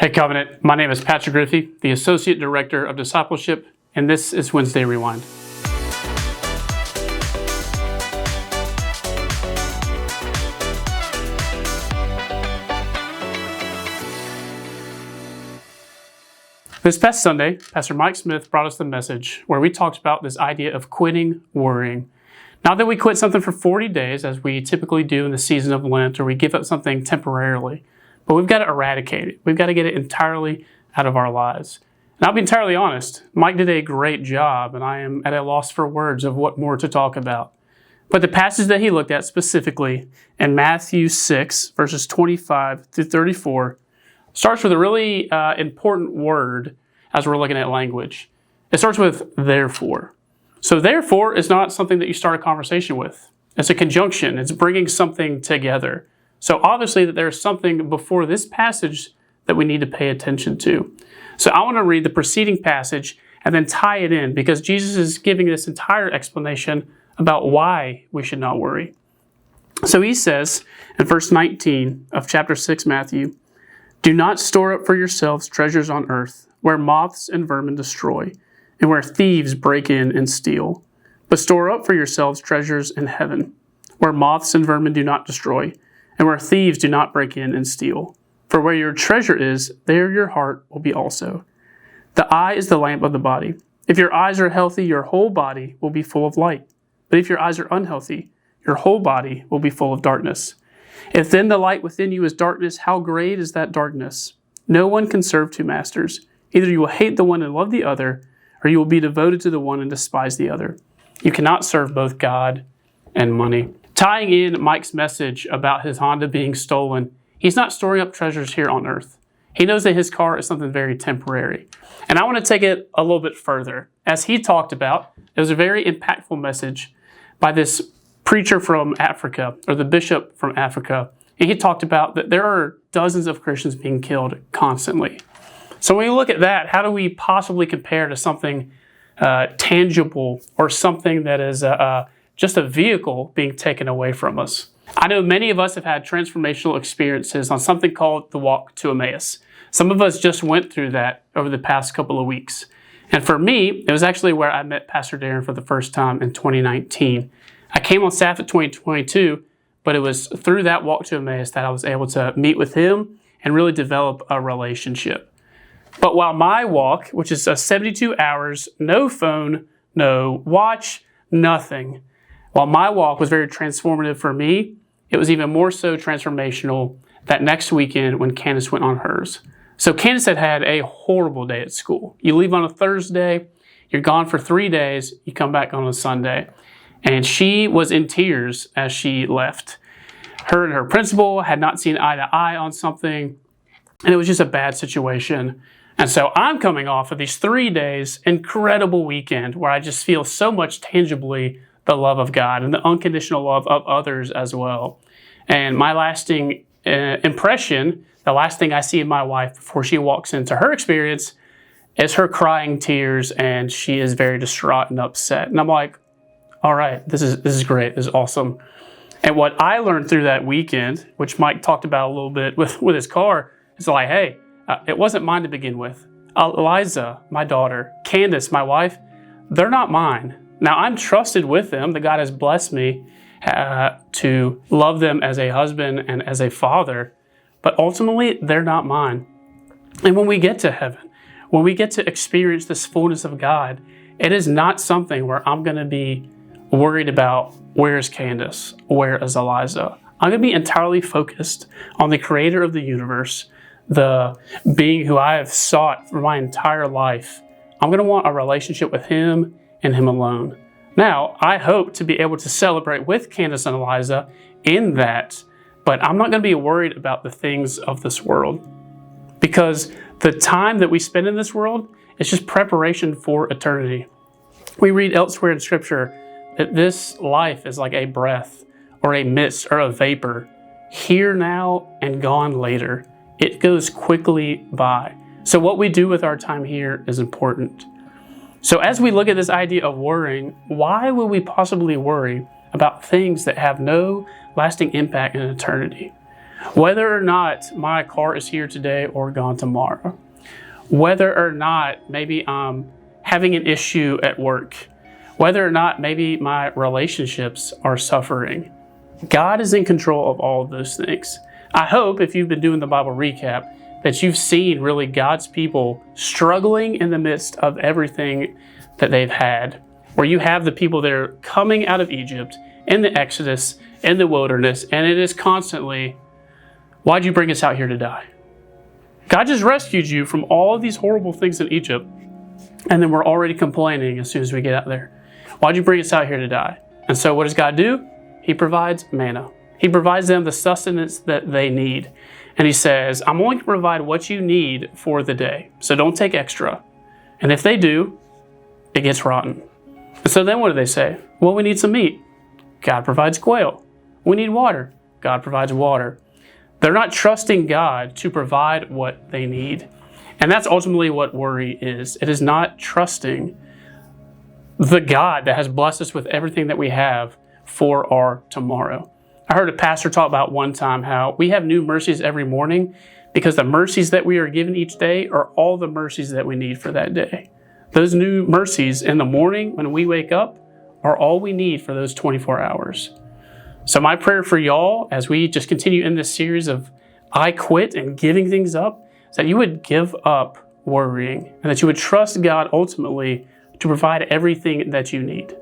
Hey Covenant, my name is Patrick Griffey, the Associate Director of Discipleship, and this is Wednesday Rewind. This past Sunday, Pastor Mike Smith brought us the message where we talked about this idea of quitting worrying. Not that we quit something for 40 days, as we typically do in the season of Lent, or we give up something temporarily, but we've got to eradicate it. We've got to get it entirely out of our lives. And I'll be entirely honest, Mike did a great job, and I am at a loss for words of what more to talk about. But the passage that he looked at specifically in Matthew 6, verses 25 through 34, starts with a really important word as we're looking at language. It starts with therefore. So therefore is not something that you start a conversation with. It's a conjunction. It's bringing something together. So obviously that there's something before this passage that we need to pay attention to. So I want to read the preceding passage and then tie it in, because Jesus is giving this entire explanation about why we should not worry. So he says in verse 19 of chapter 6, Matthew, "Do not store up for yourselves treasures on earth, where moths and vermin destroy, and where thieves break in and steal. But store up for yourselves treasures in heaven, where moths and vermin do not destroy, and where thieves do not break in and steal. For where your treasure is, there your heart will be also. The eye is the lamp of the body. If your eyes are healthy, your whole body will be full of light. But if your eyes are unhealthy, your whole body will be full of darkness. If then the light within you is darkness, how great is that darkness? No one can serve two masters. Either you will hate the one and love the other, or you will be devoted to the one and despise the other. You cannot serve both God and money." Tying in Mike's message about his Honda being stolen, he's not storing up treasures here on earth. He knows that his car is something very temporary. And I want to take it a little bit further. As he talked about, it was a very impactful message by this preacher from Africa, or the bishop from Africa. And he talked about that there are dozens of Christians being killed constantly. So when we look at that, how do we possibly compare to something tangible, or something that is just a vehicle being taken away from us? I know many of us have had transformational experiences on something called the walk to Emmaus. Some of us just went through that over the past couple of weeks. And for me, it was actually where I met Pastor Darren for the first time in 2019. I came on staff at 2022, but it was through that walk to Emmaus that I was able to meet with him and really develop a relationship. But while my walk, which is 72 hours, no phone, no watch, nothing, while my walk was very transformative for me, it was even more so transformational that next weekend when Candace went on hers. So Candace had a horrible day at school. You leave on a Thursday, you're gone for 3 days, you come back on a Sunday. And she was in tears as she left. Her and her principal had not seen eye to eye on something, and it was just a bad situation. And so I'm coming off of these 3 days, incredible weekend where I just feel so much tangibly the love of God and the unconditional love of others as well. And my lasting impression, the last thing I see of my wife before she walks into her experience, is her crying tears, and she is very distraught and upset. And I'm like, all right, this is great, this is awesome. And what I learned through that weekend, which Mike talked about a little bit with his car, is like, hey, it wasn't mine to begin with. Eliza, my daughter, Candace, my wife, they're not mine. Now, I'm trusted with them, that God has blessed me to love them as a husband and as a father, but ultimately, they're not mine. And when we get to heaven, when we get to experience this fullness of God, it is not something where I'm going to be worried about where's Candace, where is Eliza. I'm going to be entirely focused on the creator of the universe, the being who I have sought for my entire life. I'm going to want a relationship with him and him alone. Now, I hope to be able to celebrate with Candace and Eliza in that, but I'm not going to be worried about the things of this world, because the time that we spend in this world is just preparation for eternity. We read elsewhere in Scripture that this life is like a breath or a mist or a vapor, here now and gone later. It goes quickly by. So what we do with our time here is important. So as we look at this idea of worrying, why would we possibly worry about things that have no lasting impact in eternity? Whether or not my car is here today or gone tomorrow. Whether or not maybe I'm having an issue at work. Whether or not maybe my relationships are suffering. God is in control of all of those things. I hope if you've been doing the Bible recap that you've seen really God's people struggling in the midst of everything that they've had. Where you have the people that are coming out of Egypt in the Exodus, in the wilderness, and it is constantly, why'd you bring us out here to die? God just rescued you from all of these horrible things in Egypt, and then we're already complaining as soon as we get out there. Why'd you bring us out here to die? And so what does God do? He provides manna. He provides them the sustenance that they need. And he says, I'm only going to provide what you need for the day. So don't take extra. And if they do, it gets rotten. And so then what do they say? Well, we need some meat. God provides quail. We need water. God provides water. They're not trusting God to provide what they need. And that's ultimately what worry is. It is not trusting the God that has blessed us with everything that we have for our tomorrow. I heard a pastor talk about one time how we have new mercies every morning because the mercies that we are given each day are all the mercies that we need for that day. Those new mercies in the morning when we wake up are all we need for those 24 hours. So my prayer for y'all as we just continue in this series of I quit and giving things up is that you would give up worrying and that you would trust God ultimately to provide everything that you need.